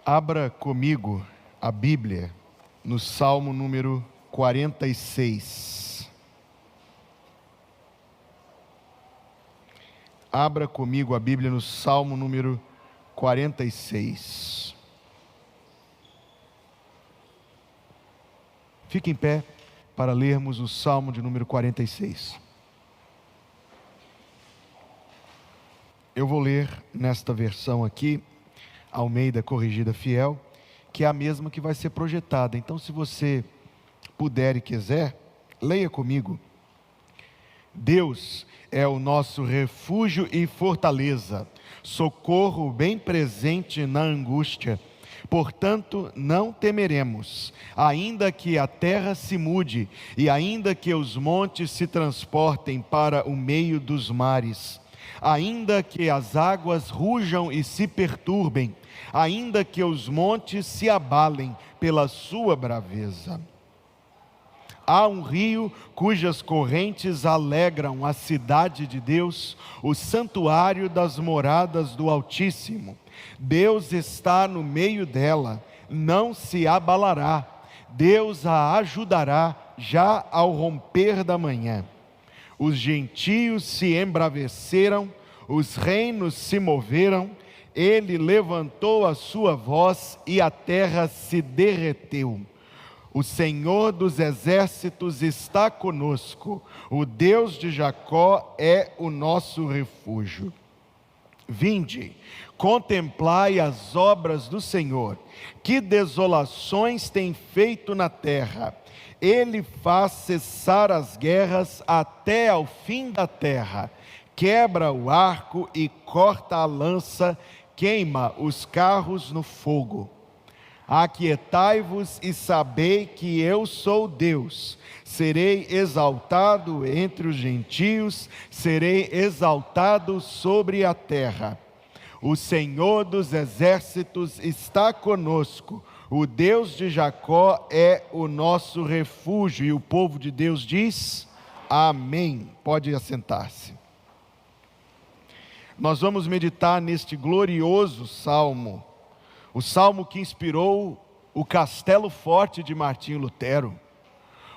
Abra comigo a Bíblia no Salmo número 46. Abra comigo a Bíblia no Salmo número 46. Fique em pé para lermos o Salmo de número 46. Eu vou ler nesta versão aqui, Almeida Corrigida Fiel, que é a mesma que vai ser projetada. Então, se você puder e quiser, leia comigo. Deus é o nosso refúgio e fortaleza, socorro bem presente na angústia. Portanto, não temeremos, ainda que a terra se mude, e ainda que os montes se transportem para o meio dos mares, ainda que as águas rujam e se perturbem, ainda que os montes se abalem pela sua braveza. Há um rio cujas correntes alegram a cidade de Deus, o santuário das moradas do Altíssimo. Deus está no meio dela, não se abalará. Deus a ajudará já ao romper da manhã. Os gentios se embraveceram, os reinos se moveram, ele levantou a sua voz e a terra se derreteu. O Senhor dos exércitos está conosco, o Deus de Jacó é o nosso refúgio. Vinde, contemplai as obras do Senhor, que desolações tem feito na terra. Ele faz cessar as guerras até ao fim da terra, quebra o arco e corta a lança, queima os carros no fogo. Aquietai-vos e sabei que eu sou Deus. Serei exaltado entre os gentios, serei exaltado sobre a terra. O Senhor dos exércitos está conosco, o Deus de Jacó é o nosso refúgio. E o povo de Deus diz: amém. Pode assentar-se. Nós vamos meditar neste glorioso salmo, o salmo que inspirou o Castelo Forte de Martinho Lutero,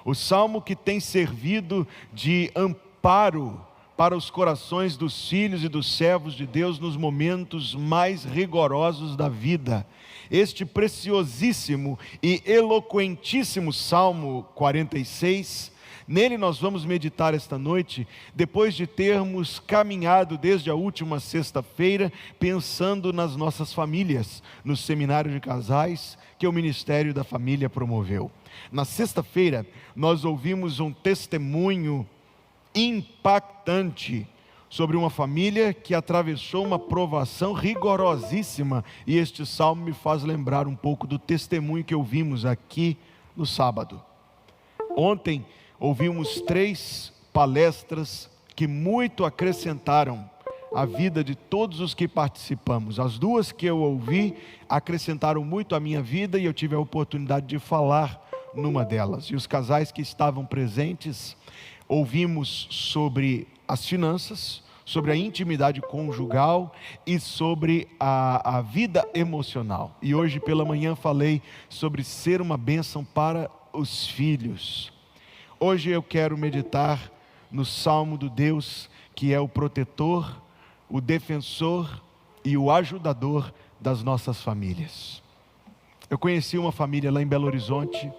o salmo que tem servido de amparo para os corações dos filhos e dos servos de Deus nos momentos mais rigorosos da vida. Este preciosíssimo e eloquentíssimo Salmo 46, nele nós vamos meditar esta noite, depois de termos caminhado desde a última sexta-feira, pensando nas nossas famílias, no seminário de casais que o Ministério da Família promoveu. Na sexta-feira, nós ouvimos um testemunho impactante sobre uma família que atravessou uma provação rigorosíssima, e este salmo me faz lembrar um pouco do testemunho que ouvimos aqui no sábado. Ontem ouvimos 3 palestras que muito acrescentaram a vida de todos os que participamos. As 2 que eu ouvi acrescentaram muito a minha vida, e eu tive a oportunidade de falar numa delas. E os casais que estavam presentes, ouvimos sobre as finanças, sobre a intimidade conjugal e sobre a vida emocional. E hoje pela manhã falei sobre ser uma bênção para os filhos. Hoje eu quero meditar no Salmo do Deus que é o protetor, o defensor e o ajudador das nossas famílias. Eu conheci uma família lá em Belo Horizonte,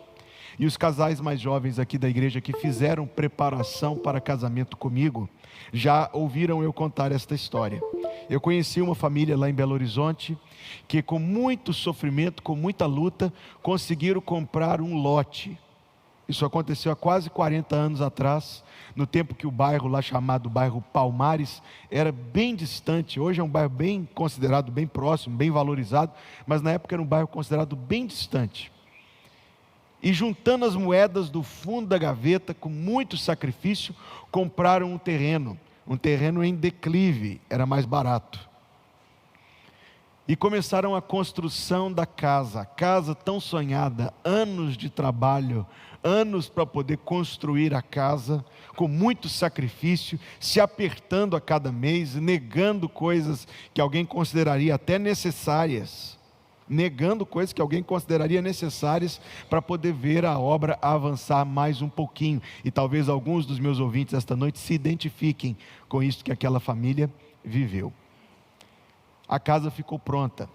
e os casais mais jovens aqui da igreja que fizeram preparação para casamento comigo, já ouviram eu contar esta história. Eu conheci uma família lá em Belo Horizonte, que com muito sofrimento, com muita luta, conseguiram comprar um lote. Isso aconteceu há quase 40 anos atrás, no tempo que o bairro lá chamado bairro Palmares era bem distante. Hoje é um bairro bem considerado, bem próximo, bem valorizado, mas na época era um bairro considerado bem distante. E juntando as moedas do fundo da gaveta, com muito sacrifício, compraram um terreno em declive, era mais barato. E começaram a construção da casa, a casa tão sonhada, anos de trabalho, anos para poder construir a casa, com muito sacrifício, se apertando a cada mês, negando coisas que alguém consideraria até necessárias. negando coisas que alguém consideraria necessárias para poder ver a obra avançar mais um pouquinho. E talvez alguns dos meus ouvintes esta noite se identifiquem com isso que aquela família viveu. A casa ficou pronta,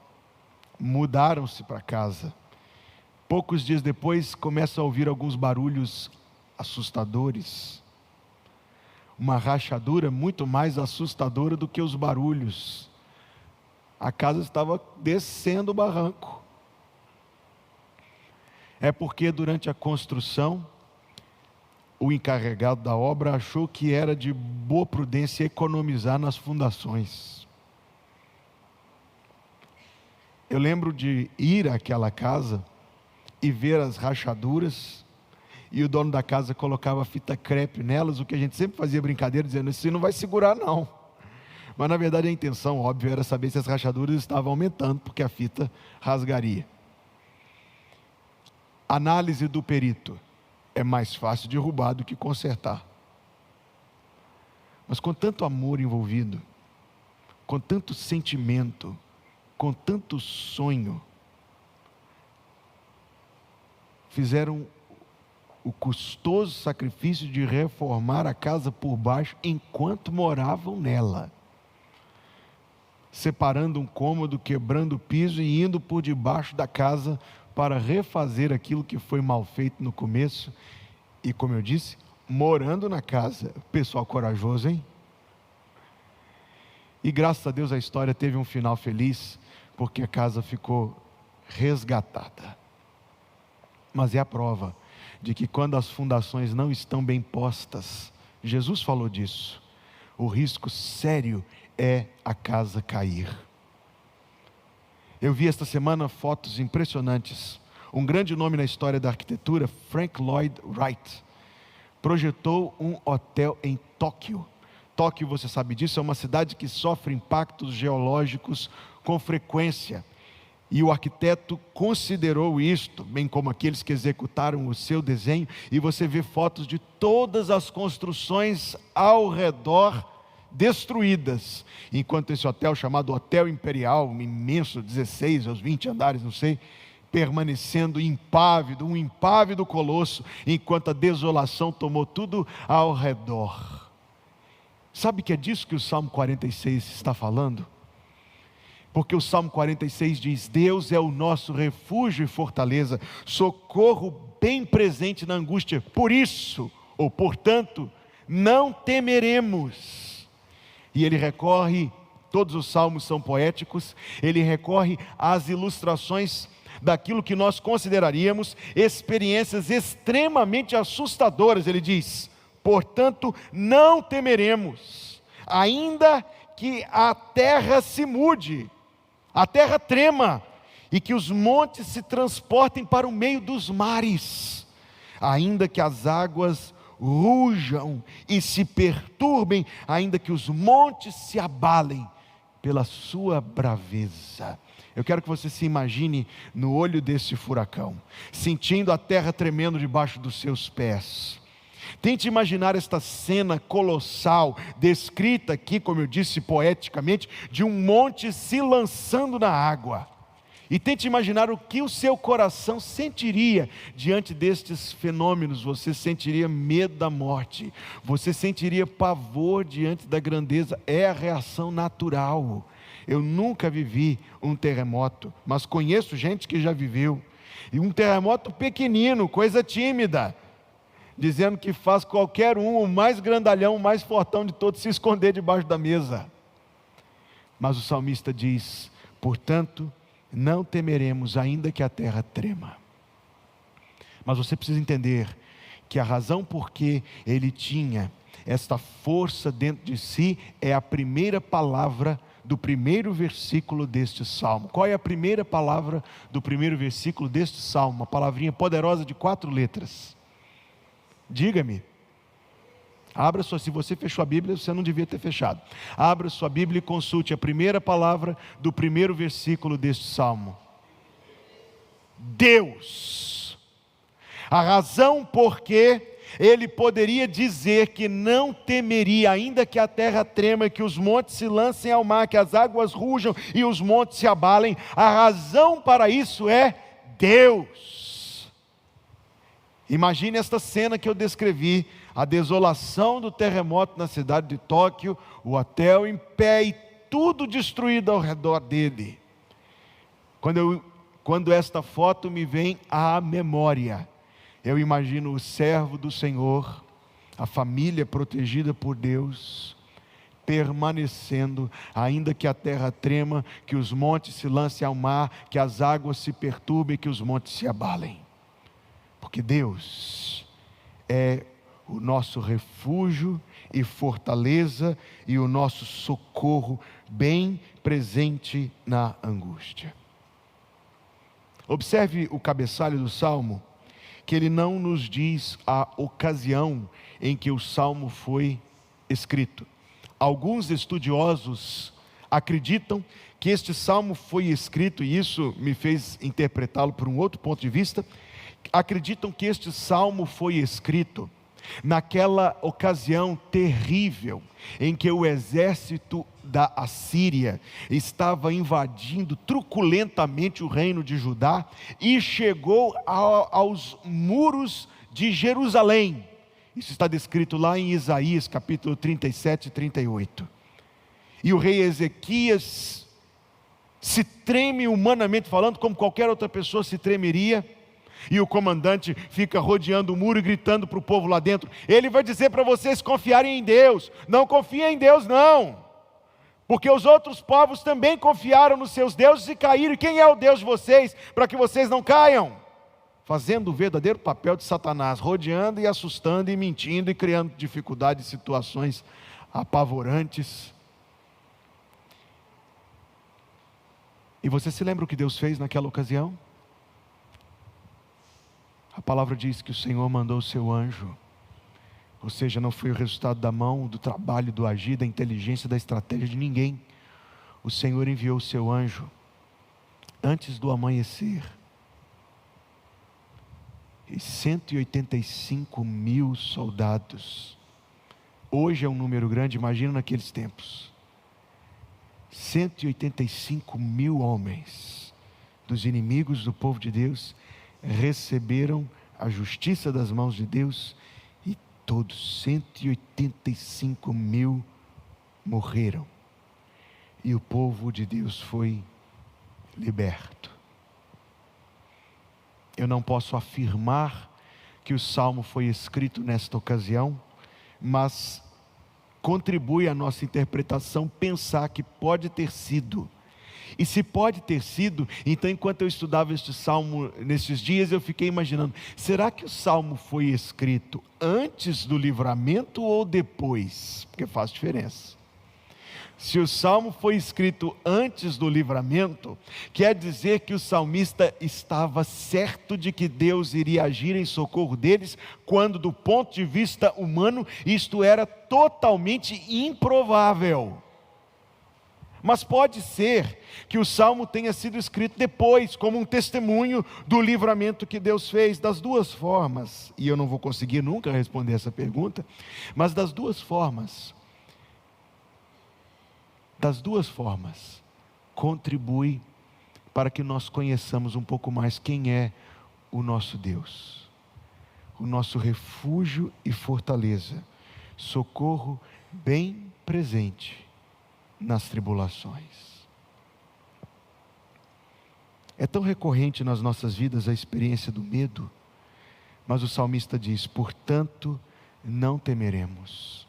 mudaram-se para casa. Poucos dias depois começam a ouvir alguns barulhos assustadores. Uma rachadura muito mais assustadora do que os barulhos. A casa estava descendo o barranco. É porque durante a construção, o encarregado da obra achou que era de boa prudência economizar nas fundações. Eu lembro de ir àquela casa e ver as rachaduras, e o dono da casa colocava fita crepe nelas, o que a gente sempre fazia brincadeira, dizendo, isso não vai segurar não. Mas na verdade a intenção, óbvio, era saber se as rachaduras estavam aumentando, porque a fita rasgaria. Análise do perito: é mais fácil derrubar do que consertar. Mas com tanto amor envolvido, com tanto sentimento, com tanto sonho, fizeram o custoso sacrifício de reformar a casa por baixo enquanto moravam nela, separando um cômodo, quebrando o piso e indo por debaixo da casa para refazer aquilo que foi mal feito no começo. E como eu disse, morando na casa. Pessoal corajoso, hein? E graças a Deus a história teve um final feliz, porque a casa ficou resgatada. Mas é a prova de que quando as fundações não estão bem postas, Jesus falou disso, o risco sério é a casa cair. Eu vi esta semana fotos impressionantes. Um grande nome na história da arquitetura, Frank Lloyd Wright, projetou um hotel em Tóquio. Tóquio, você sabe disso, é uma cidade que sofre impactos geológicos com frequência. E o arquiteto considerou isto, bem como aqueles que executaram o seu desenho, e você vê fotos de todas as construções ao redor destruídas, enquanto esse hotel, chamado Hotel Imperial, imenso, 16 aos 20 andares, não sei, permanecendo impávido, um impávido colosso, enquanto a desolação tomou tudo ao redor. Sabe que é disso que o Salmo 46 está falando? Porque o Salmo 46 diz, Deus é o nosso refúgio e fortaleza, socorro bem presente na angústia, por isso, ou portanto, não temeremos. E ele recorre, todos os salmos são poéticos, ele recorre às ilustrações daquilo que nós consideraríamos experiências extremamente assustadoras. Ele diz, portanto, não temeremos, ainda que a terra se mude, a terra trema, e que os montes se transportem para o meio dos mares, ainda que as águas rujam e se perturbem, ainda que os montes se abalem pela sua braveza. Eu quero que você se imagine no olho desse furacão, sentindo a terra tremendo debaixo dos seus pés. Tente imaginar esta cena colossal, descrita aqui, como eu disse poeticamente, de um monte se lançando na água. E tente imaginar o que o seu coração sentiria diante destes fenômenos. Você sentiria medo da morte, você sentiria pavor diante da grandeza, é a reação natural. Eu nunca vivi um terremoto, mas conheço gente que já viveu, e um terremoto pequenino, coisa tímida, dizendo que faz qualquer um, o mais grandalhão, o mais fortão de todos, se esconder debaixo da mesa. Mas o salmista diz, portanto, não temeremos, ainda que a terra trema. Mas você precisa entender que a razão por que ele tinha esta força dentro de si é a primeira palavra do primeiro versículo deste salmo. Qual é a primeira palavra do primeiro versículo deste salmo? Uma palavrinha poderosa de 4 letras. Diga-me. Abra sua, se você fechou a Bíblia, você não devia ter fechado. Abra sua Bíblia e consulte a primeira palavra do primeiro versículo deste salmo. Deus. A razão por que ele poderia dizer que não temeria, ainda que a terra trema, que os montes se lancem ao mar, que as águas rujam e os montes se abalem. A razão para isso é Deus. Imagine esta cena que eu descrevi, a desolação do terremoto na cidade de Tóquio, o hotel em pé e tudo destruído ao redor dele. Quando esta foto me vem à memória, eu imagino o servo do Senhor, a família protegida por Deus, permanecendo, ainda que a terra trema, que os montes se lancem ao mar, que as águas se perturbem, que os montes se abalem. Porque Deus é o nosso refúgio e fortaleza e o nosso socorro bem presente na angústia. Observe o cabeçalho do Salmo, que ele não nos diz a ocasião em que o Salmo foi escrito. Alguns estudiosos acreditam que este Salmo foi escrito, e isso me fez interpretá-lo por um outro ponto de vista, acreditam que este Salmo foi escrito naquela ocasião terrível em que o exército da Assíria estava invadindo truculentamente o reino de Judá e chegou aos muros de Jerusalém. Isso está descrito lá em Isaías capítulo 37 e 38. E o rei Ezequias se treme humanamente falando, como qualquer outra pessoa se tremeria. E o comandante fica rodeando o muro e gritando para o povo lá dentro. Ele vai dizer para vocês confiarem em Deus. Não confiem em Deus não, porque os outros povos também confiaram nos seus deuses e caíram. E quem é o Deus de vocês, para que vocês não caiam? Fazendo o verdadeiro papel de Satanás, rodeando e assustando e mentindo e criando dificuldades e situações apavorantes. E você se lembra o que Deus fez naquela ocasião? A palavra diz que o Senhor mandou o seu anjo, ou seja, não foi o resultado da mão, do trabalho, do agir, da inteligência, da estratégia de ninguém. O Senhor enviou o seu anjo antes do amanhecer, e 185 mil soldados. Hoje é um número grande, imagina naqueles tempos. 185 mil homens dos inimigos do povo de Deus receberam a justiça das mãos de Deus, e todos 185 mil morreram, e o povo de Deus foi liberto. Eu não posso afirmar que o Salmo foi escrito nesta ocasião, mas contribui à nossa interpretação pensar que pode ter sido. E se pode ter sido, então enquanto eu estudava este Salmo nesses dias, eu fiquei imaginando, será que o Salmo foi escrito antes do livramento ou depois? Porque faz diferença. Se o Salmo foi escrito antes do livramento, quer dizer que o salmista estava certo de que Deus iria agir em socorro deles, quando do ponto de vista humano, isto era totalmente improvável. Mas pode ser que o Salmo tenha sido escrito depois, como um testemunho do livramento que Deus fez, das duas formas. E eu não vou conseguir nunca responder essa pergunta, mas das duas formas, contribui para que nós conheçamos um pouco mais quem é o nosso Deus, o nosso refúgio e fortaleza, socorro bem presente nas tribulações. É tão recorrente nas nossas vidas a experiência do medo, mas o salmista diz: portanto não temeremos.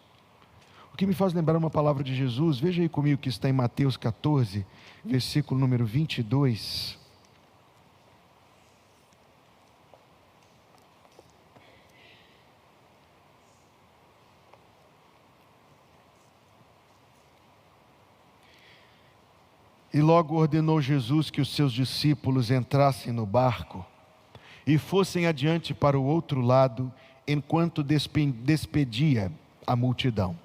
O que me faz lembrar uma palavra de Jesus, veja aí comigo que está em Mateus 14, versículo número 22. E logo ordenou Jesus que os seus discípulos entrassem no barco e fossem adiante para o outro lado, enquanto despedia a multidão.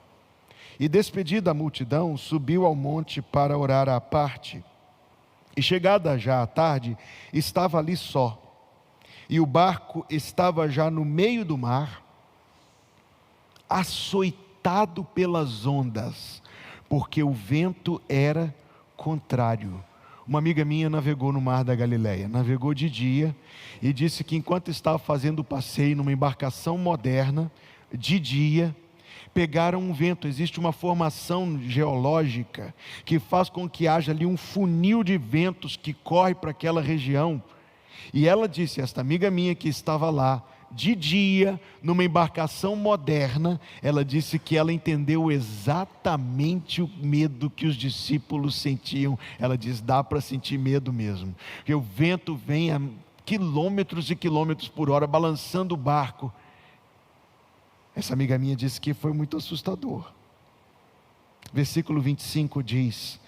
E despedida a multidão, subiu ao monte para orar à parte. E chegada já a tarde, estava ali só. E o barco estava já no meio do mar, açoitado pelas ondas, porque o vento era contrário. Uma amiga minha navegou no mar da Galileia, navegou de dia, e disse que enquanto estava fazendo o passeio numa embarcação moderna, de dia, pegaram um vento. Existe uma formação geológica que faz com que haja ali um funil de ventos que corre para aquela região. E ela disse, esta amiga minha que estava lá, de dia, numa embarcação moderna, ela disse que ela entendeu exatamente o medo que os discípulos sentiam. Ela diz, dá para sentir medo mesmo, porque o vento vem a quilômetros e quilômetros por hora, balançando o barco. Essa amiga minha disse que foi muito assustador. Versículo 25 diz,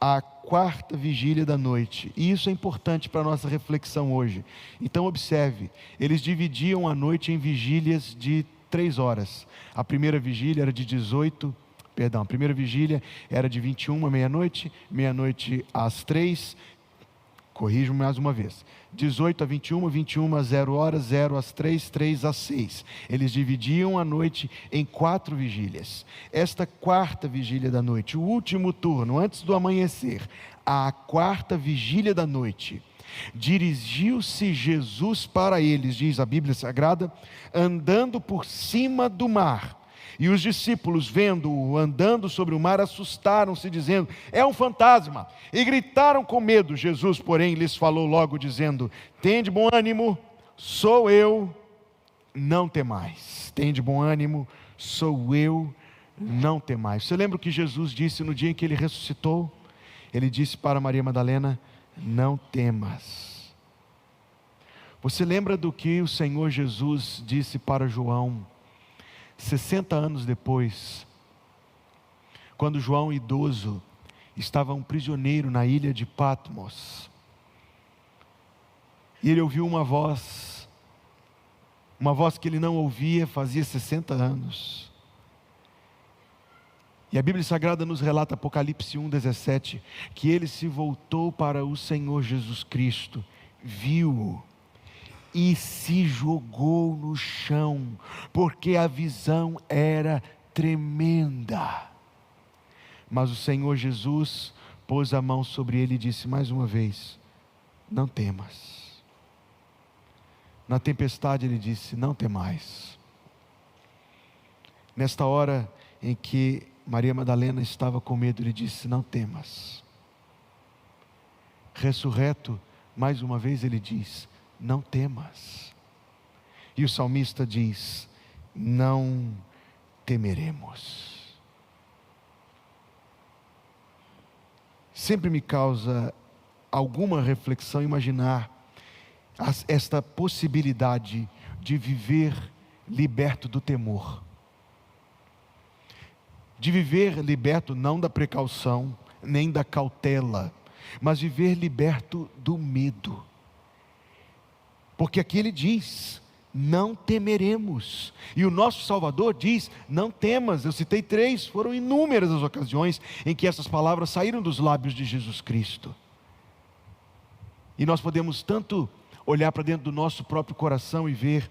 a quarta vigília da noite, e isso é importante para a nossa reflexão hoje. Então observe, eles dividiam a noite em vigílias de 3 horas. A primeira vigília era de 18, a primeira vigília era de 21 à meia-noite, meia-noite às 3, corrijo mais uma vez, 18 a 21, 21 a 0 horas, 0 às 3, 3 às 6. Eles dividiam a noite em 4 vigílias. Esta quarta vigília da noite, o último turno, antes do amanhecer, a quarta vigília da noite, dirigiu-se Jesus para eles, diz a Bíblia Sagrada, andando por cima do mar. E os discípulos, vendo-o andando sobre o mar, assustaram-se, dizendo, é um fantasma, e gritaram com medo. Jesus, porém, lhes falou logo, dizendo, tende bom ânimo, sou eu, não temais. Tende bom ânimo, sou eu, não temais. Você lembra o que Jesus disse no dia em que ele ressuscitou? Ele disse para Maria Madalena, não temas. Você lembra do que o Senhor Jesus disse para João 60 anos depois, quando João, idoso, estava um prisioneiro na ilha de Patmos, e ele ouviu uma voz que ele não ouvia fazia 60 anos, e a Bíblia Sagrada nos relata, Apocalipse 1:17, que ele se voltou para o Senhor Jesus Cristo, viu-o, e se jogou no chão, porque a visão era tremenda. Mas o Senhor Jesus pôs a mão sobre ele e disse mais uma vez, não temas. Na tempestade ele disse, não temais. Nesta hora em que Maria Madalena estava com medo, ele disse, não temas. Ressurreto, mais uma vez ele diz, não temas. E o salmista diz, não temeremos. Sempre me causa alguma reflexão imaginar esta possibilidade de viver liberto do temor, de viver liberto não da precaução, nem da cautela, mas viver liberto do medo. Porque aqui ele diz, não temeremos. E o nosso Salvador diz, não temas. Eu citei 3, foram inúmeras as ocasiões em que essas palavras saíram dos lábios de Jesus Cristo. E nós podemos tanto olhar para dentro do nosso próprio coração e ver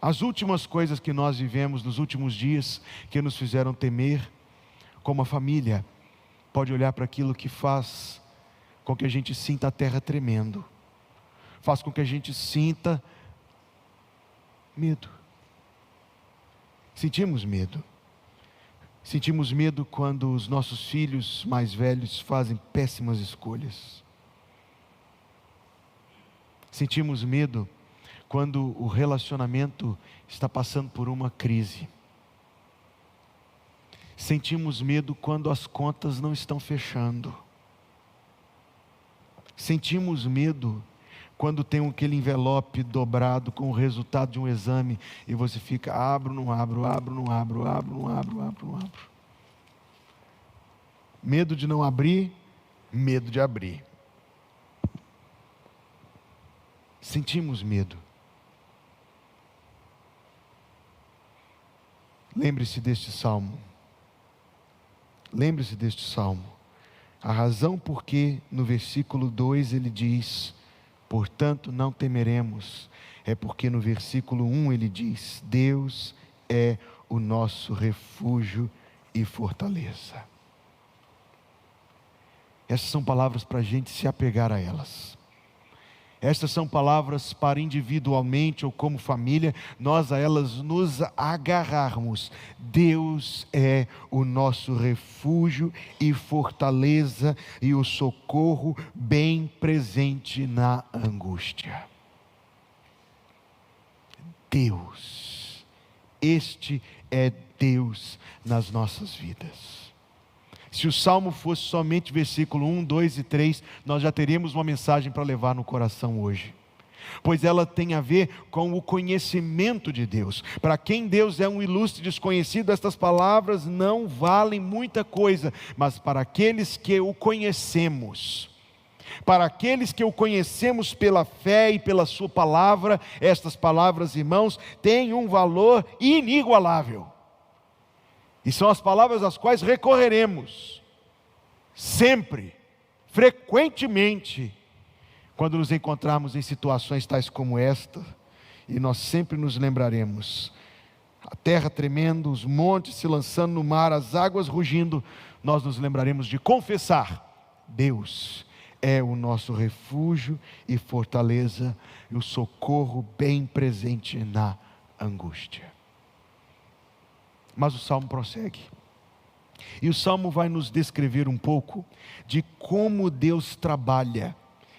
as últimas coisas que nós vivemos nos últimos dias, que nos fizeram temer, como a família pode olhar para aquilo que faz com que a gente sinta a terra tremendo, faz com que a gente sinta medo. Sentimos medo. Sentimos medo quando os nossos filhos mais velhos fazem péssimas escolhas. Sentimos medo quando o relacionamento está passando por uma crise. Sentimos medo quando as contas não estão fechando. Sentimos medo quando tem aquele envelope dobrado com o resultado de um exame e você fica, abro, não abro, abro, não abro, abro, não abro, abro, não abro. Medo de não abrir, medo de abrir. Sentimos medo. Lembre-se deste salmo. Lembre-se deste salmo. A razão por que no versículo 2 ele diz, portanto não temeremos, é porque no versículo 1 ele diz, Deus é o nosso refúgio e fortaleza. Essas são palavras para a gente se apegar a elas. Estas são palavras para individualmente ou como família, nós a elas nos agarrarmos. Deus é o nosso refúgio e fortaleza e o socorro bem presente na angústia. Deus, este é Deus nas nossas vidas. Se o Salmo fosse somente versículo 1, 2 e 3, nós já teríamos uma mensagem para levar no coração hoje. Pois ela tem a ver com o conhecimento de Deus. Para quem Deus é um ilustre desconhecido, estas palavras não valem muita coisa. Mas para aqueles que o conhecemos, para aqueles que o conhecemos pela fé e pela sua palavra, estas palavras, irmãos, têm um valor inigualável. E são as palavras às quais recorreremos, sempre, frequentemente, quando nos encontrarmos em situações tais como esta, e nós sempre nos lembraremos, a terra tremendo, os montes se lançando no mar, as águas rugindo, nós nos lembraremos de confessar: Deus é o nosso refúgio e fortaleza, e o socorro bem presente na angústia. Mas o Salmo prossegue. E o Salmo vai nos descrever um pouco de como Deus trabalha.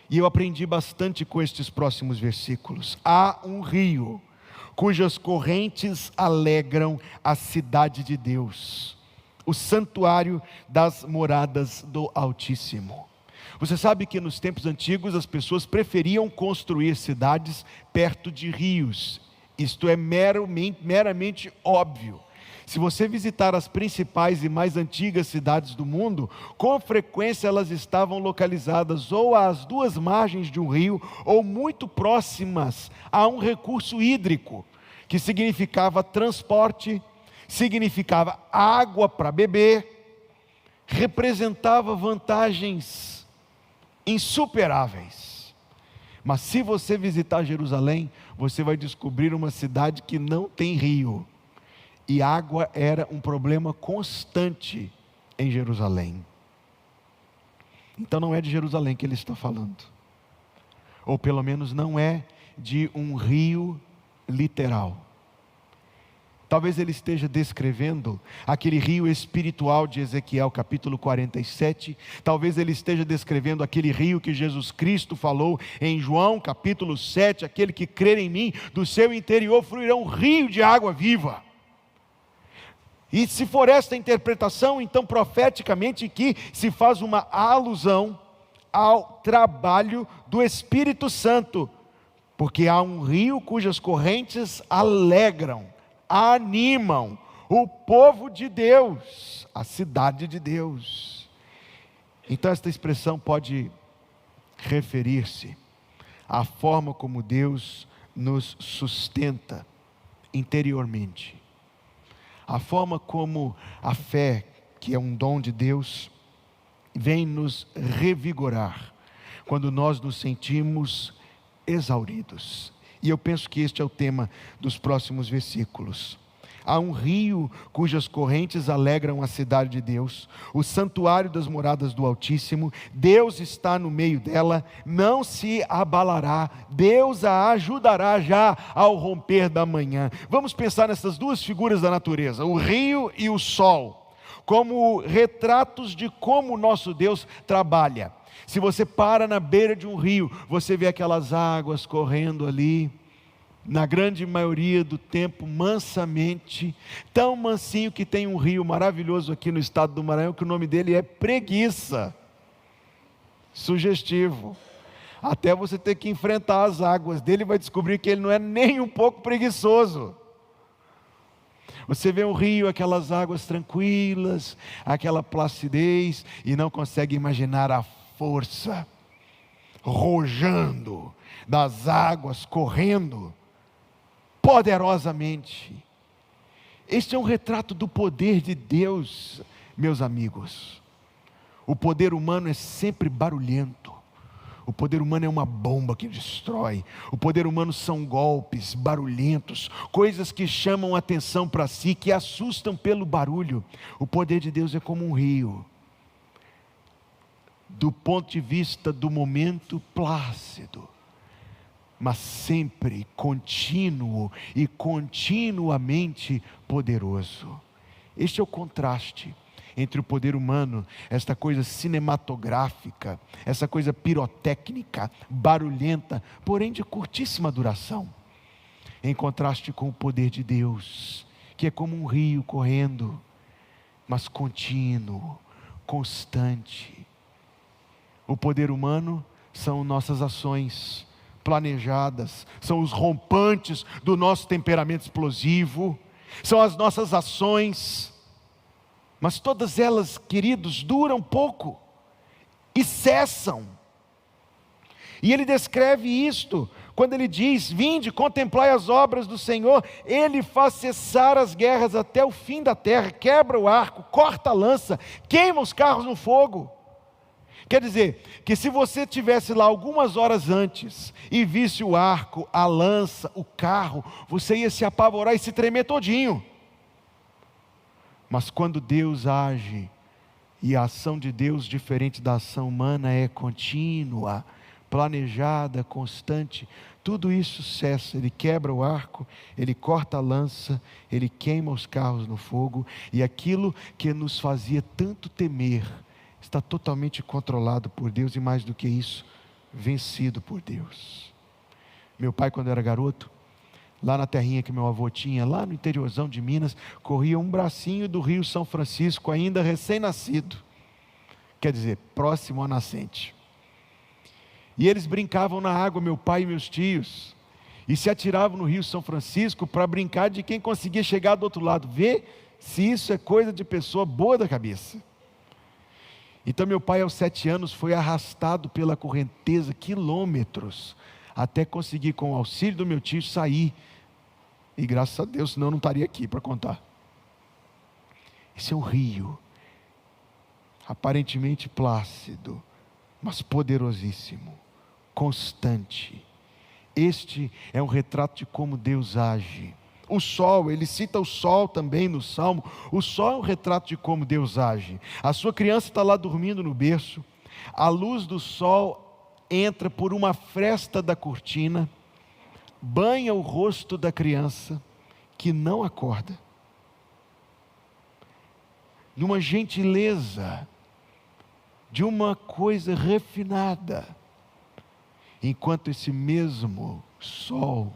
E eu aprendi bastante com estes próximos versículos. Há um rio, cujas correntes alegram a cidade de Deus, o santuário das moradas do Altíssimo. Você sabe que nos tempos antigos as pessoas preferiam construir cidades perto de rios. Isto é meramente óbvio. Se você visitar as principais e mais antigas cidades do mundo, com frequência elas estavam localizadas ou às duas margens de um rio, ou muito próximas a um recurso hídrico, que significava transporte, significava água para beber, representava vantagens insuperáveis. Mas se você visitar Jerusalém, você vai descobrir uma cidade que não tem rio. E água era um problema constante em Jerusalém. Então não é de Jerusalém que ele está falando. Ou pelo menos não é de um rio literal. Talvez ele esteja descrevendo aquele rio espiritual de Ezequiel capítulo 47. Talvez ele esteja descrevendo aquele rio que Jesus Cristo falou em João capítulo 7. Aquele que crer em mim, do seu interior fluirá um rio de água viva. E se for esta interpretação, então profeticamente que se faz uma alusão ao trabalho do Espírito Santo, porque há um rio cujas correntes alegram, animam o povo de Deus, a cidade de Deus. Então esta expressão pode referir-se à forma como Deus nos sustenta interiormente. A forma como a fé, que é um dom de Deus, vem nos revigorar quando nós nos sentimos exauridos. E eu penso que este é o tema dos próximos versículos. Há um rio cujas correntes alegram a cidade de Deus, o santuário das moradas do Altíssimo. Deus está no meio dela, não se abalará, Deus a ajudará já ao romper da manhã. Vamos pensar nessas duas figuras da natureza, o rio e o sol, como retratos de como o nosso Deus trabalha. Se você para na beira de um rio, você vê aquelas águas correndo ali, na grande maioria do tempo, mansamente, tão mansinho que tem um rio maravilhoso aqui no estado do Maranhão, que o nome dele é Preguiça. Sugestivo. Até você ter que enfrentar as águas dele, vai descobrir que ele não é nem um pouco preguiçoso. Você vê um rio, aquelas águas tranquilas, aquela placidez, e não consegue imaginar a força rojando das águas correndo poderosamente. Este é um retrato do poder de Deus, meus amigos. O poder humano é sempre barulhento, O poder humano é uma bomba que destrói. O poder humano são golpes barulhentos, coisas que chamam atenção para si, que assustam pelo barulho. O poder de Deus é como um rio. Do ponto de vista do momento, plácido, mas sempre contínuo e continuamente poderoso. Este é o contraste entre o poder humano, esta coisa cinematográfica, essa coisa pirotécnica, barulhenta, porém de curtíssima duração, em contraste com o poder de Deus, que é como um rio correndo, mas contínuo, constante. O poder humano são nossas ações planejadas, são os rompantes do nosso temperamento explosivo, são as nossas ações, mas todas elas, queridos, duram pouco e cessam. E ele descreve isto quando ele diz: vinde, contemplai as obras do Senhor, ele faz cessar as guerras até o fim da terra, quebra o arco, corta a lança, queima os carros no fogo. Quer dizer, que se você estivesse lá algumas horas antes e visse o arco, a lança, o carro, você ia se apavorar e se tremer todinho. Mas quando Deus age, e a ação de Deus, diferente da ação humana, é contínua, planejada, constante, tudo isso cessa. Ele quebra o arco, ele corta a lança, ele queima os carros no fogo, e aquilo que nos fazia tanto temer, está totalmente controlado por Deus, e mais do que isso, vencido por Deus. Meu pai, quando era garoto, lá na terrinha que meu avô tinha, lá no interiorzão de Minas, corria um bracinho do rio São Francisco, ainda recém-nascido, quer dizer, próximo à nascente. E eles brincavam na água, meu pai e meus tios, e se atiravam no rio São Francisco para brincar de quem conseguia chegar do outro lado. Vê se isso é coisa de pessoa boa da cabeça. Então meu pai, aos 7 anos, foi arrastado pela correnteza quilômetros, até conseguir, com o auxílio do meu tio, sair. E graças a Deus, senão eu não estaria aqui para contar. Esse é um rio, aparentemente plácido, mas poderosíssimo, constante. Este é um retrato de como Deus age. O sol, ele cita o sol também no Salmo. O sol é um retrato de como Deus age. A sua criança está lá dormindo no berço, a luz do sol entra por uma fresta da cortina, banha o rosto da criança, que não acorda, de uma gentileza, de uma coisa refinada, enquanto esse mesmo sol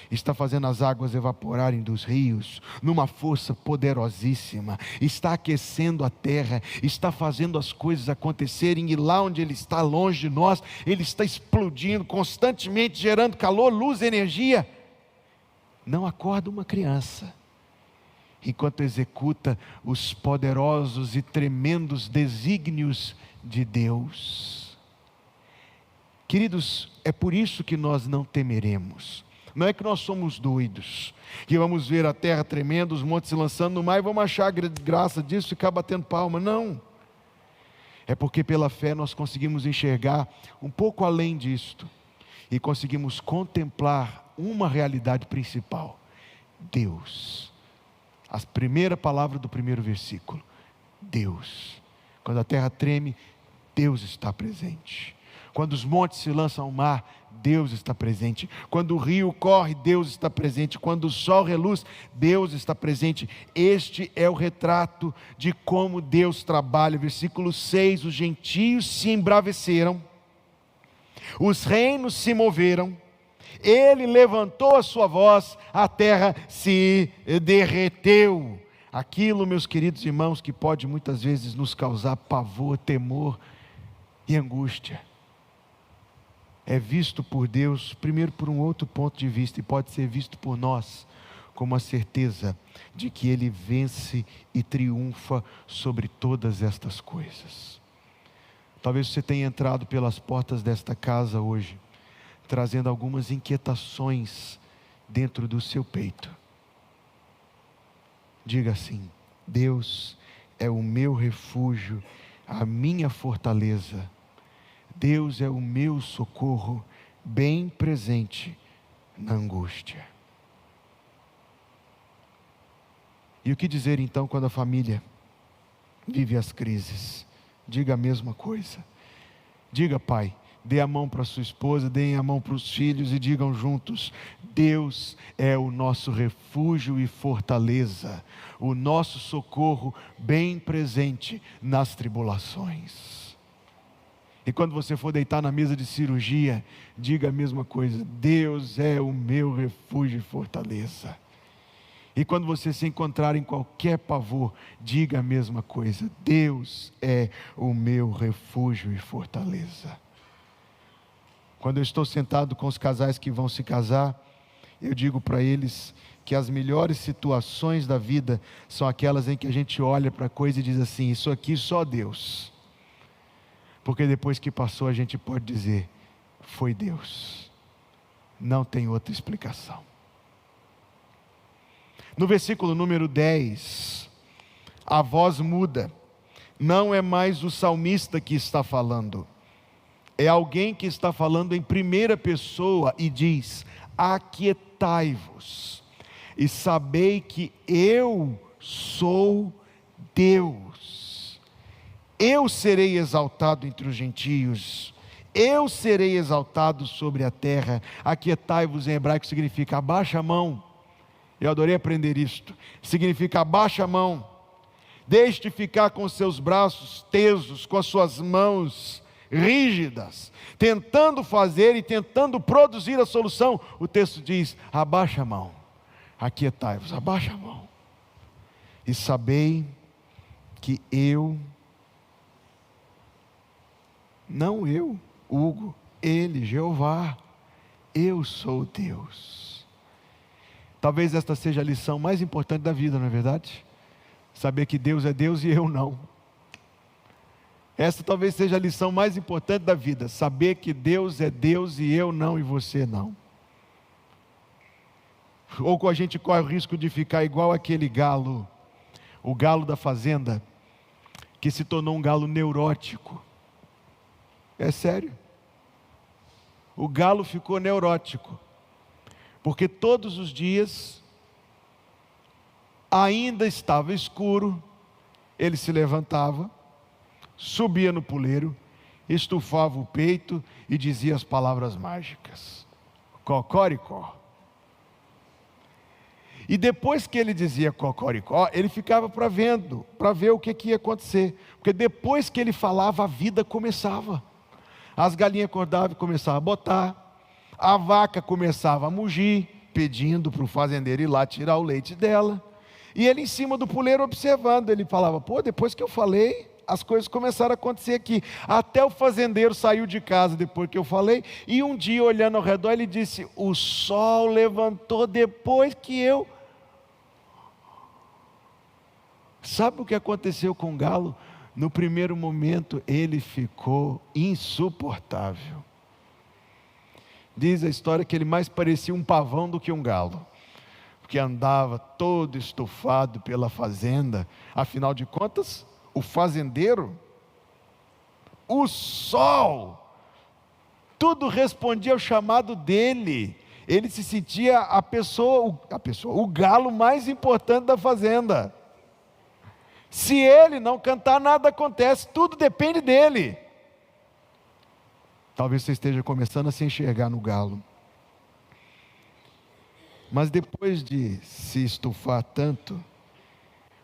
está fazendo as águas evaporarem dos rios, numa força poderosíssima, está aquecendo a terra, está fazendo as coisas acontecerem, e lá onde Ele está, longe de nós, Ele está explodindo, constantemente gerando calor, luz, energia. Não acorda uma criança, enquanto executa os poderosos e tremendos desígnios de Deus. Queridos, é por isso que nós não temeremos. Não é que nós somos doidos, que vamos ver a terra tremendo, os montes se lançando no mar e vamos achar graça disso e ficar batendo palma. Não. É porque pela fé nós conseguimos enxergar um pouco além disto e conseguimos contemplar uma realidade principal: Deus. A primeira palavra do primeiro versículo: Deus. Quando a terra treme, Deus está presente. Quando os montes se lançam ao mar, Deus está presente. Quando o rio corre, Deus está presente. Quando o sol reluz, Deus está presente. Este é o retrato de como Deus trabalha. Versículo 6: os gentios se embraveceram, os reinos se moveram, Ele levantou a sua voz, a terra se derreteu. Aquilo, meus queridos irmãos, que pode muitas vezes nos causar pavor, temor e angústia, é visto por Deus, primeiro por um outro ponto de vista, e pode ser visto por nós como a certeza de que Ele vence e triunfa sobre todas estas coisas. Talvez você tenha entrado pelas portas desta casa hoje, trazendo algumas inquietações dentro do seu peito. Diga assim: Deus é o meu refúgio, a minha fortaleza. Deus é o meu socorro, bem presente na angústia. E o que dizer então quando a família vive as crises? Diga a mesma coisa. Diga, pai, dê a mão para sua esposa, deem a mão para os filhos e digam juntos: Deus é o nosso refúgio e fortaleza, o nosso socorro bem presente nas tribulações. E quando você for deitar na mesa de cirurgia, diga a mesma coisa: Deus é o meu refúgio e fortaleza. E quando você se encontrar em qualquer pavor, diga a mesma coisa: Deus é o meu refúgio e fortaleza. Quando eu estou sentado com os casais que vão se casar, eu digo para eles que as melhores situações da vida são aquelas em que a gente olha para a coisa e diz assim: isso aqui só Deus. Porque depois que passou a gente pode dizer: foi Deus. Não tem outra explicação. No versículo número 10, a voz muda. Não é mais o salmista que está falando. É alguém que está falando em primeira pessoa e diz: aquietai-vos e sabei que eu sou Deus. Eu serei exaltado entre os gentios. Eu serei exaltado sobre a terra. Aquietai-vos em hebraico significa abaixa a mão. Eu adorei aprender isto. Significa abaixa a mão. Deixe-te ficar com os seus braços tesos, com as suas mãos rígidas, tentando fazer e tentando produzir a solução. O texto diz: abaixa a mão, aquietai-vos, abaixa a mão, e sabei que eu, não eu, Hugo, ele, Jeová, eu sou Deus. Talvez esta seja a lição mais importante da vida, não é verdade? Saber que Deus é Deus e eu não. Esta talvez seja a lição mais importante da vida, saber que Deus é Deus e eu não, e você não. Ou a gente corre o risco de ficar igual aquele galo, o galo da fazenda, que se tornou um galo neurótico. É sério. O galo ficou neurótico, porque todos os dias, ainda estava escuro, ele se levantava, subia no puleiro, estufava o peito e dizia as palavras mágicas: cocoricó. E depois que ele dizia cocoricó, ele ficava para ver o que ia acontecer, porque depois que ele falava, a vida começava. As galinhas acordavam e começavam a botar, a vaca começava a mugir, pedindo para o fazendeiro ir lá tirar o leite dela, e ele em cima do puleiro observando. Ele falava: pô, depois que eu falei, as coisas começaram a acontecer aqui. Até o fazendeiro saiu de casa depois que eu falei, e um dia olhando ao redor ele disse: o sol levantou depois que eu... Sabe o que aconteceu com o galo? No primeiro momento ele ficou insuportável. Diz a história que ele mais parecia um pavão do que um galo, porque andava todo estufado pela fazenda. Afinal de contas, o fazendeiro, o sol, tudo respondia ao chamado dele. Ele se sentia o galo mais importante da fazenda. Se ele não cantar, nada acontece, tudo depende dele. Talvez você esteja começando a se enxergar no galo. Mas depois de se estufar tanto,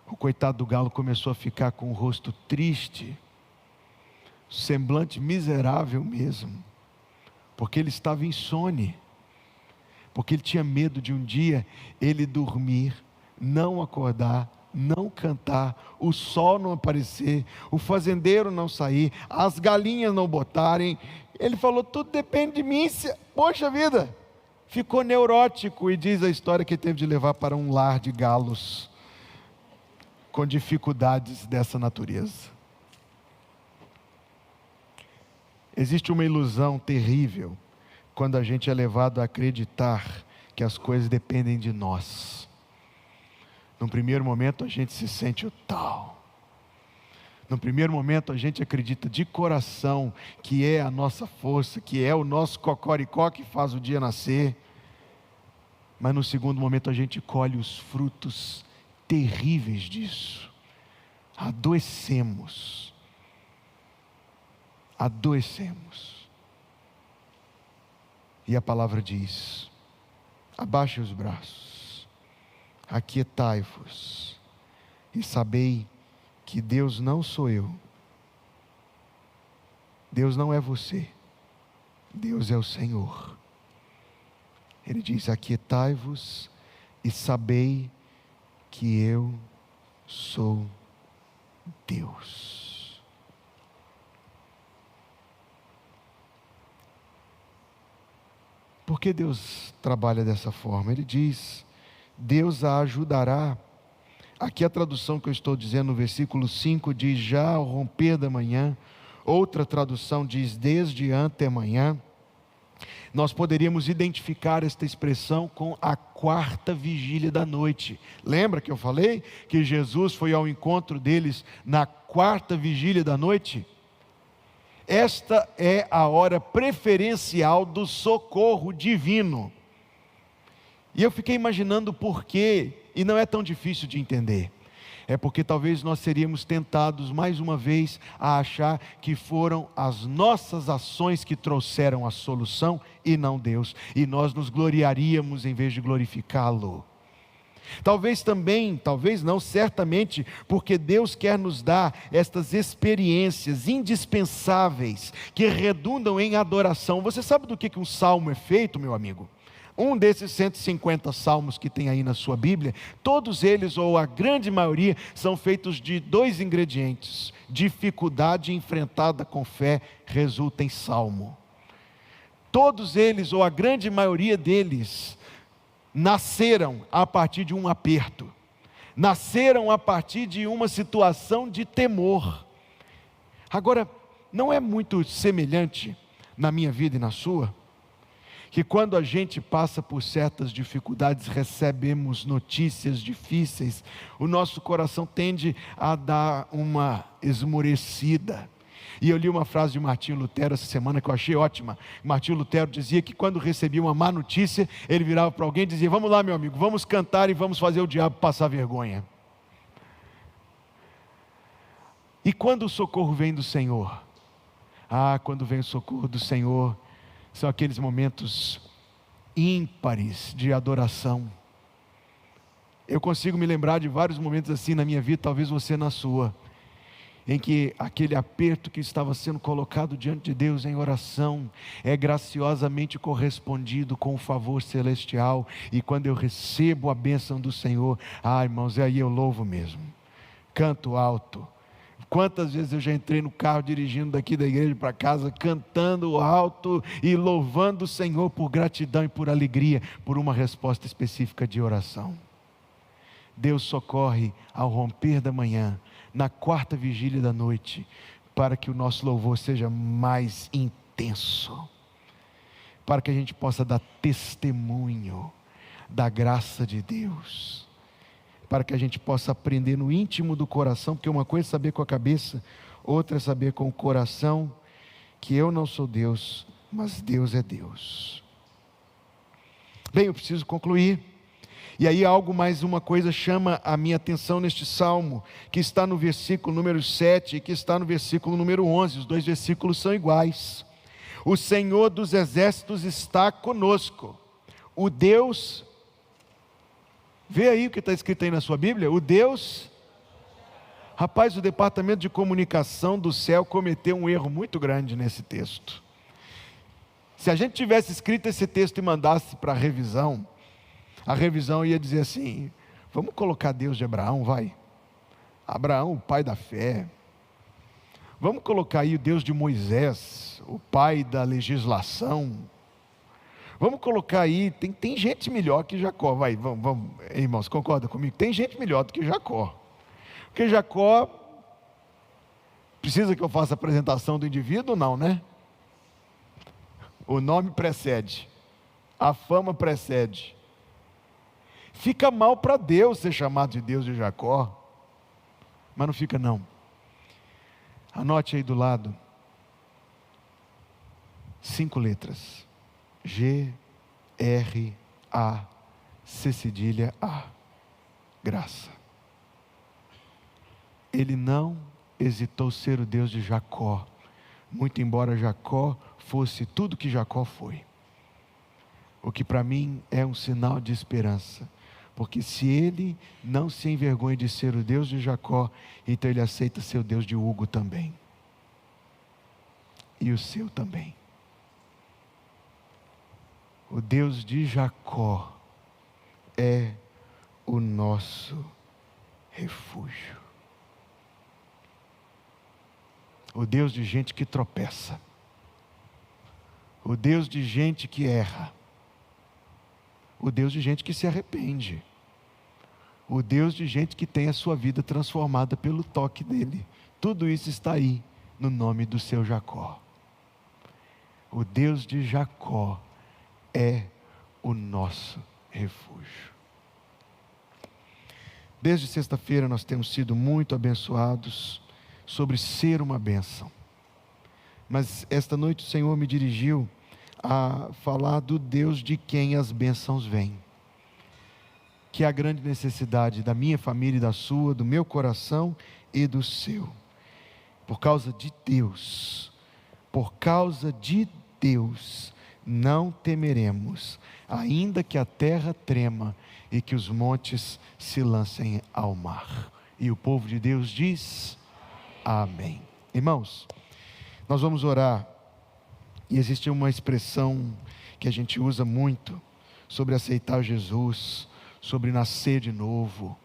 o coitado do galo começou a ficar com o rosto triste, semblante miserável mesmo, porque ele estava insone, porque ele tinha medo de um dia ele dormir, não acordar, não cantar, o sol não aparecer, o fazendeiro não sair, as galinhas não botarem. Ele falou: tudo depende de mim. Poxa vida, ficou neurótico, e diz a história que teve de levar para um lar de galos com dificuldades dessa natureza. Existe uma ilusão terrível quando a gente é levado a acreditar que as coisas dependem de nós. No primeiro momento a gente se sente o tal. No primeiro momento a gente acredita de coração que é a nossa força, que é o nosso cocoricó que faz o dia nascer. Mas no segundo momento a gente colhe os frutos terríveis disso. Adoecemos. E a palavra diz: abaixe os braços, aquietai-vos e sabei que Deus não sou eu, Deus não é você, Deus é o Senhor. Ele diz: aquietai-vos e sabei que eu sou Deus. Por que Deus trabalha dessa forma? Ele diz: Deus a ajudará. Aqui a tradução que eu estou dizendo no versículo 5 diz: já ao romper da manhã. Outra tradução diz: desde antemanhã. Nós poderíamos identificar esta expressão com a quarta vigília da noite. Lembra que eu falei que Jesus foi ao encontro deles na quarta vigília da noite? Esta é a hora preferencial do socorro divino. E eu fiquei imaginando por quê, e não é tão difícil de entender. É porque talvez nós seríamos tentados mais uma vez a achar que foram as nossas ações que trouxeram a solução e não Deus, e nós nos gloriaríamos em vez de glorificá-lo. Talvez também, talvez não, certamente, porque Deus quer nos dar estas experiências indispensáveis que redundam em adoração. Você sabe do que um salmo é feito, meu amigo? Um desses 150 salmos que tem aí na sua Bíblia, todos eles, ou a grande maioria, são feitos de dois ingredientes: dificuldade enfrentada com fé resulta em salmo. Todos eles, ou a grande maioria deles, nasceram a partir de um aperto, nasceram a partir de uma situação de temor. Agora, não é muito semelhante na minha vida e na sua, que quando a gente passa por certas dificuldades, recebemos notícias difíceis, o nosso coração tende a dar uma esmorecida. E eu li uma frase de Martinho Lutero essa semana que eu achei ótima. Martinho Lutero dizia que quando recebia uma má notícia, ele virava para alguém e dizia: vamos lá, meu amigo, vamos cantar e vamos fazer o diabo passar vergonha. E quando o socorro vem do Senhor? Quando vem o socorro do Senhor, são aqueles momentos ímpares de adoração. Eu consigo me lembrar de vários momentos assim na minha vida, talvez você na sua, em que aquele aperto que estava sendo colocado diante de Deus em oração é graciosamente correspondido com o favor celestial, e quando eu recebo a bênção do Senhor, irmãos, aí eu louvo mesmo, canto alto. Quantas vezes eu já entrei no carro dirigindo daqui da igreja para casa, cantando alto e louvando o Senhor por gratidão e por alegria, por uma resposta específica de oração. Deus socorre ao romper da manhã, na quarta vigília da noite, para que o nosso louvor seja mais intenso, para que a gente possa dar testemunho da graça de Deus, para que a gente possa aprender no íntimo do coração, porque uma coisa é saber com a cabeça, outra é saber com o coração, que eu não sou Deus, mas Deus é Deus. Bem, eu preciso concluir. E aí uma coisa chama a minha atenção neste salmo, que está no versículo número 7 e que está no versículo número 11, os dois versículos são iguais. O Senhor dos exércitos está conosco, o Deus, vê aí o que está escrito aí na sua Bíblia, o Deus, rapaz, o departamento de comunicação do céu cometeu um erro muito grande nesse texto. Se a gente tivesse escrito esse texto e mandasse para a revisão ia dizer assim: vamos colocar Deus de Abraão, vai. Abraão, o pai da fé. Vamos colocar aí o Deus de Moisés, o pai da legislação. Vamos colocar aí, tem gente melhor que Jacó, vai, vamos, irmãos, concorda comigo? Tem gente melhor do que Jacó. Porque Jacó, precisa que eu faça a apresentação do indivíduo ou não, né? O nome precede, a fama precede. Fica mal para Deus ser chamado de Deus de Jacó, mas não fica não. Anote aí do lado, 5 letras, G-R-A-C cedilha A, graça. Ele não hesitou ser o Deus de Jacó, muito embora Jacó fosse tudo que Jacó foi. O que para mim é um sinal de esperança, porque se ele não se envergonha de ser o Deus de Jacó, então ele aceita ser o Deus de Hugo também, e o seu também. O Deus de Jacó é o nosso refúgio. O Deus de gente que tropeça, o Deus de gente que erra, o Deus de gente que se arrepende, o Deus de gente que tem a sua vida transformada pelo toque dele. Tudo isso está aí no nome do seu Jacó. O Deus de Jacó é o nosso refúgio. Desde sexta-feira nós temos sido muito abençoados sobre ser uma bênção. Mas esta noite o Senhor me dirigiu a falar do Deus de quem as bênçãos vêm. Que é a grande necessidade da minha família e da sua, do meu coração e do seu. Por causa de Deus, não temeremos, ainda que a terra trema e que os montes se lancem ao mar. E o povo de Deus diz: amém. Irmãos, nós vamos orar, e existe uma expressão que a gente usa muito sobre aceitar Jesus, sobre nascer de novo.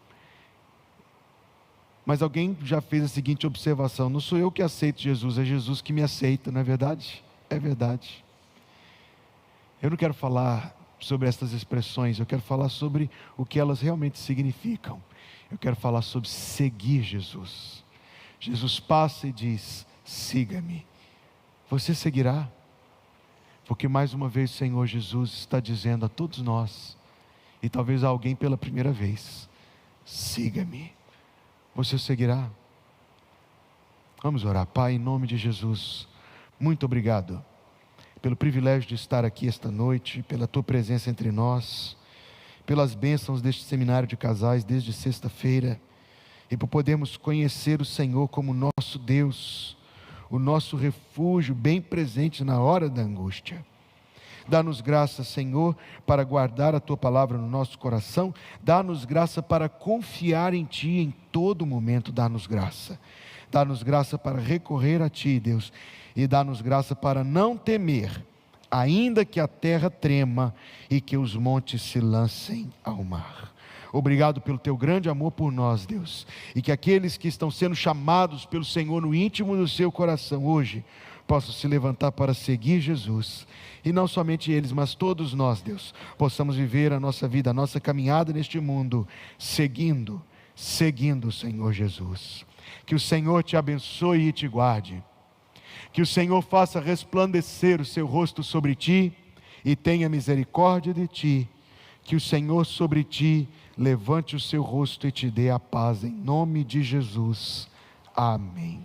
Mas alguém já fez a seguinte observação: não sou eu que aceito Jesus, é Jesus que me aceita, não é verdade? É verdade. Eu não quero falar sobre essas expressões, eu quero falar sobre o que elas realmente significam. Eu quero falar sobre seguir Jesus. Jesus passa e diz: siga-me. Você seguirá? Porque mais uma vez o Senhor Jesus está dizendo a todos nós, e talvez a alguém pela primeira vez: siga-me. Você seguirá? Vamos orar. Pai, em nome de Jesus, muito obrigado pelo privilégio de estar aqui esta noite, pela tua presença entre nós, pelas bênçãos deste seminário de casais desde sexta-feira, e por podermos conhecer o Senhor como nosso Deus, o nosso refúgio bem presente na hora da angústia. Dá-nos graça, Senhor, para guardar a tua palavra no nosso coração. Dá-nos graça para confiar em ti em todo momento. Dá-nos graça para recorrer a ti, Deus, e dá-nos graça para não temer, ainda que a terra trema e que os montes se lancem ao mar. Obrigado pelo teu grande amor por nós, Deus, e que aqueles que estão sendo chamados pelo Senhor no íntimo do seu coração hoje possam se levantar para seguir Jesus, e não somente eles, mas todos nós, Deus, possamos viver a nossa vida, a nossa caminhada neste mundo, seguindo o Senhor Jesus. Que o Senhor te abençoe e te guarde, que o Senhor faça resplandecer o seu rosto sobre ti e tenha misericórdia de ti, que o Senhor sobre ti levante o seu rosto e te dê a paz, em nome de Jesus, amém.